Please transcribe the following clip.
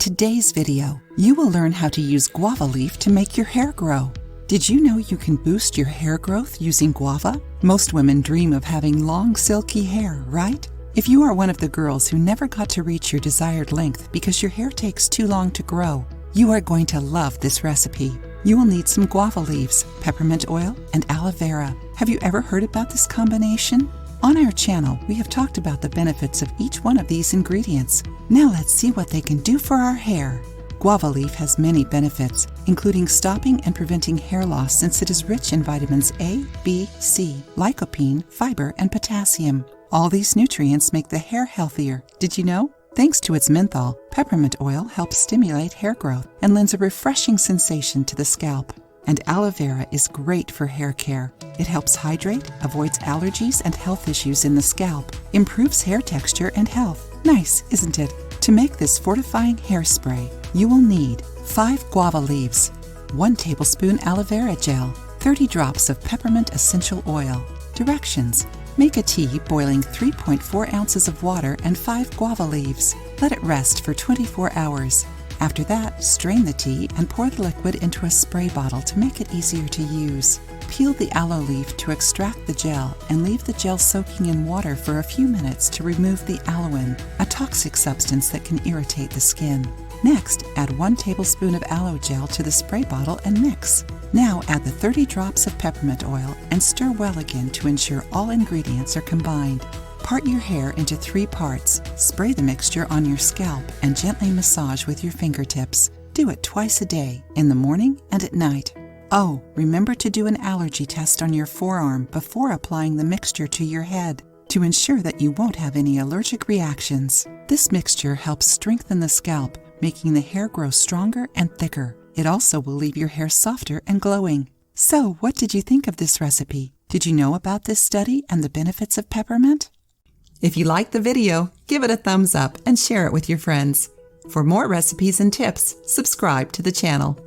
today's video, you will learn how to use guava leaf to make your hair grow. Did you know you can boost your hair growth using guava? Most women dream of having long, silky hair, right? If you are one of the girls who never got to reach your desired length because your hair takes too long to grow, you are going to love this recipe. You will need some guava leaves, peppermint oil, and aloe vera. Have you ever heard about this combination? On our channel, we have talked about the benefits of each one of these ingredients. Now let's see what they can do for our hair. Guava leaf has many benefits, including stopping and preventing hair loss since it is rich in vitamins A, B, C, lycopene, fiber, and potassium. All these nutrients make the hair healthier. Did you know? Thanks to its menthol, peppermint oil helps stimulate hair growth and lends a refreshing sensation to the scalp. And aloe vera is great for hair care. It helps hydrate, avoids allergies and health issues in the scalp, improves hair texture and health. Nice, isn't it? To make this fortifying hairspray, you will need 5 guava leaves, 1 tablespoon aloe vera gel, 30 drops of peppermint essential oil. Directions: make a tea boiling 3.4 ounces of water and 5 guava leaves. Let it rest for 24 hours. After that, strain the tea and pour the liquid into a spray bottle to make it easier to use. Peel the aloe leaf to extract the gel and leave the gel soaking in water for a few minutes to remove the aloin, a toxic substance that can irritate the skin. Next, add 1 tablespoon of aloe gel to the spray bottle and mix. Now add the 30 drops of peppermint oil and stir well again to ensure all ingredients are combined. Part your hair into 3 parts, spray the mixture on your scalp, and gently massage with your fingertips. Do it twice a day, in the morning and at night. Oh, remember to do an allergy test on your forearm before applying the mixture to your head to ensure that you won't have any allergic reactions. This mixture helps strengthen the scalp, making the hair grow stronger and thicker. It also will leave your hair softer and glowing. So, what did you think of this recipe? Did you know about this study and the benefits of peppermint? If you liked the video, give it a thumbs up and share it with your friends. For more recipes and tips, subscribe to the channel.